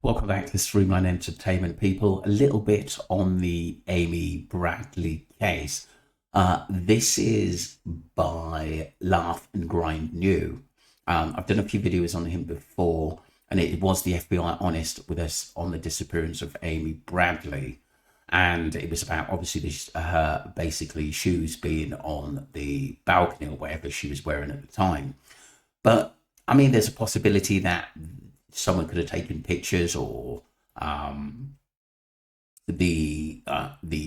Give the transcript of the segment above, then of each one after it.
Welcome back to Streamline Entertainment, people. A little bit on the Amy Bradley case. This is by Laugh and Grind New. I've done a few videos on him before, and it was the FBI honest with us on the disappearance of Amy Bradley. And it was about obviously her basically shoes being on the balcony or whatever she was wearing at the time. But I mean, there's a possibility that someone could have taken pictures, or the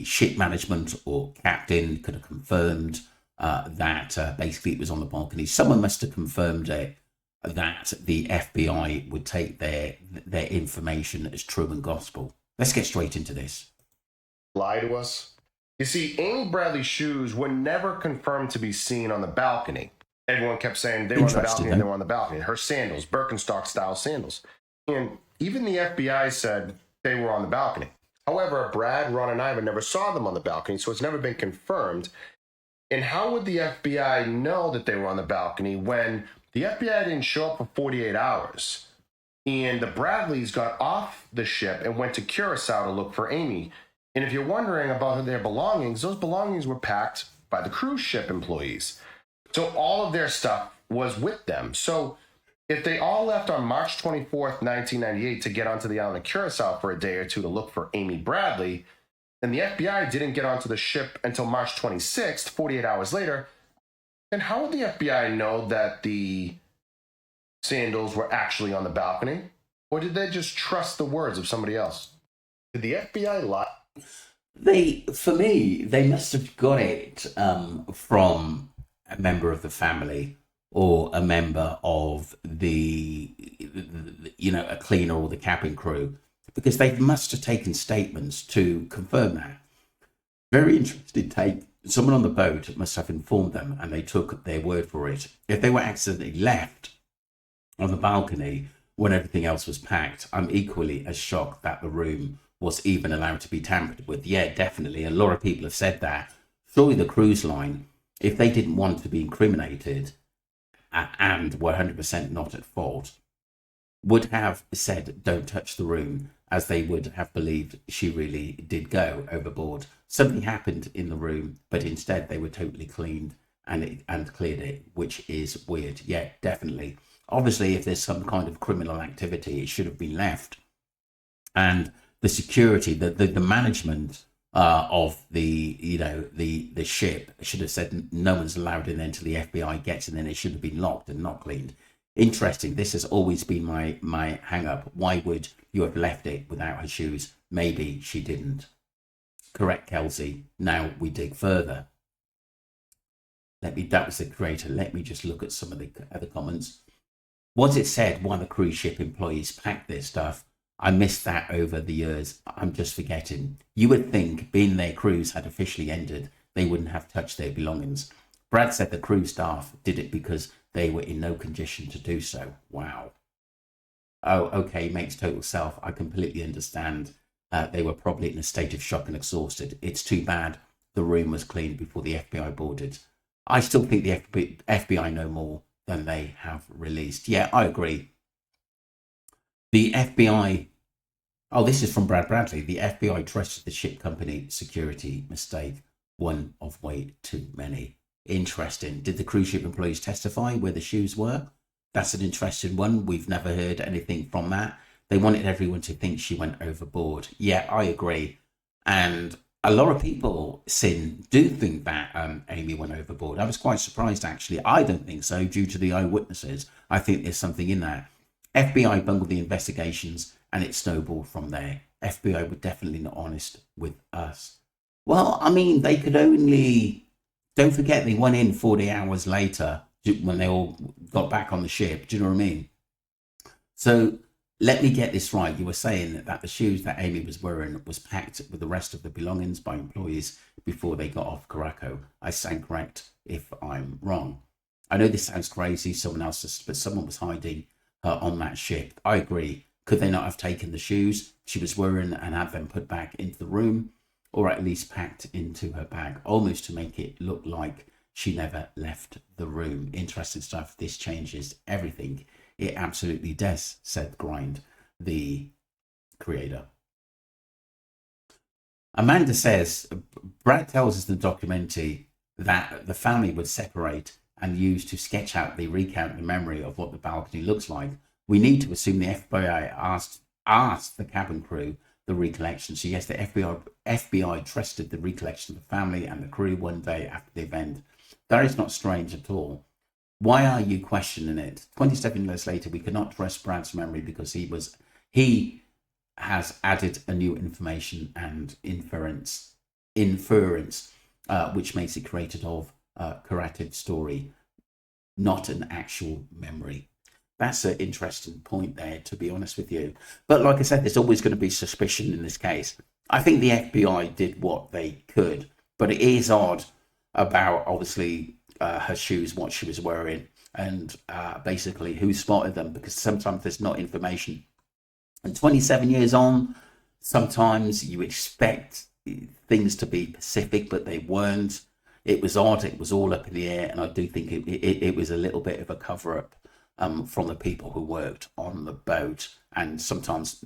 ship management or captain could have confirmed that basically it was on the balcony. Someone must have confirmed it, that the FBI would take their information as true and gospel. Let's get straight into this. Lie to us. You see, Amy Bradley's shoes were never confirmed to be seen on the balcony. Everyone kept saying they were on the balcony and they were on the balcony. Her sandals, Birkenstock style sandals. And even the FBI said they were on the balcony. However, Brad, Ron, and Ivan never saw them on the balcony, so it's never been confirmed. And how would the FBI know that they were on the balcony when the FBI didn't show up for 48 hours? And the Bradleys got off the ship and went to Curacao to look for Amy. And if you're wondering about their belongings, those belongings were packed by the cruise ship employees. So all of their stuff was with them. So if they all left on March 24th, 1998 to get onto the island of Curacao for a day or two to look for Amy Bradley, and the FBI didn't get onto the ship until March 26th, 48 hours later, then how would the FBI know that the sandals were actually on the balcony? Or did they just trust the words of somebody else? Did the FBI lie? For me, they must have got it from a member of the family, or a member of a cleaner or the cabin crew, because they must have taken statements to confirm that. Very interesting take. Someone on the boat must have informed them, and they took their word for it. If they were accidentally left on the balcony when everything else was packed, I'm equally as shocked that the room was even allowed to be tampered with. Yeah, definitely. A lot of people have said that. Surely the cruise line, if they didn't want to be incriminated and were 100% not at fault, would have said, don't touch the room, as they would have believed she really did go overboard. Something happened in the room, but instead they were totally cleaned and cleared it, which is weird. Yeah, definitely. Obviously, if there's some kind of criminal activity, it should have been left. And the security, the management of the ship should have said no one's allowed in until the FBI gets in, and it should have been locked and not cleaned. Interesting. This has always been my hang up. Why would you have left it without her shoes? Maybe she didn't. Correct, Kelsey. Now we dig further. That was the creator. Let me just look at some of the other comments. Was it said why the cruise ship employees packed their stuff? I missed that over the years. I'm just forgetting. You would think, being their cruise had officially ended, they wouldn't have touched their belongings. Brad said the cruise staff did it because they were in no condition to do so. Wow. Oh, okay, makes total self. I completely understand. They were probably in a state of shock and exhausted. It's too bad the room was cleaned before the FBI boarded. I still think the FBI know more than they have released. Yeah, I agree. The FBI, oh, this is from Brad Bradley. The FBI trusted the ship company. Security mistake. One of way too many. Interesting. Did the cruise ship employees testify where the shoes were? That's an interesting one. We've never heard anything from that. They wanted everyone to think she went overboard. Yeah, I agree. And a lot of people, do think that Amy went overboard. I was quite surprised, actually. I don't think so, due to the eyewitnesses. I think there's something in that. FBI bungled the investigations, and it snowballed from there. FBI were definitely not honest with us. Well, I mean, they could only... Don't forget, they went in 40 hours later when they all got back on the ship. Do you know what I mean? So let me get this right. You were saying that the shoes that Amy was wearing was packed with the rest of the belongings by employees before they got off Curacao. I stand correct if I'm wrong. I know this sounds crazy, but someone was hiding her on that ship. I agree. Could they not have taken the shoes she was wearing and had them put back into the room, or at least packed into her bag, almost to make it look like she never left the room? Interesting stuff. This changes everything. It absolutely does, said Grind. The creator. Amanda says, Brad tells us in the documentary that the family would separate and use to sketch out the recount the memory of what the balcony looks like. We need to assume the FBI asked the cabin crew the recollection. So yes, the FBI trusted the recollection of the family and the crew one day after the event. That is not strange at all. Why are you questioning it? 27 years later, we cannot trust Brad's memory because he has added a new information and inference, which makes it created of a created story, not an actual memory. That's an interesting point there, to be honest with you. But like I said, there's always going to be suspicion in this case. I think the FBI did what they could, but it is odd about, obviously, her shoes, what she was wearing, and basically who spotted them, because sometimes there's not information. And 27 years on, sometimes you expect things to be specific, but they weren't. It was odd. It was all up in the air. And I do think it was a little bit of a cover-up from the people who worked on the boat, and sometimes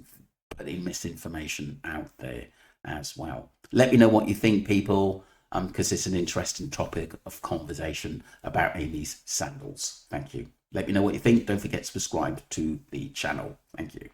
putting misinformation out there as well. Let me know what you think, people, because it's an interesting topic of conversation about Amy's sandals. Thank you. Let me know what you think. Don't forget to subscribe to the channel. Thank you.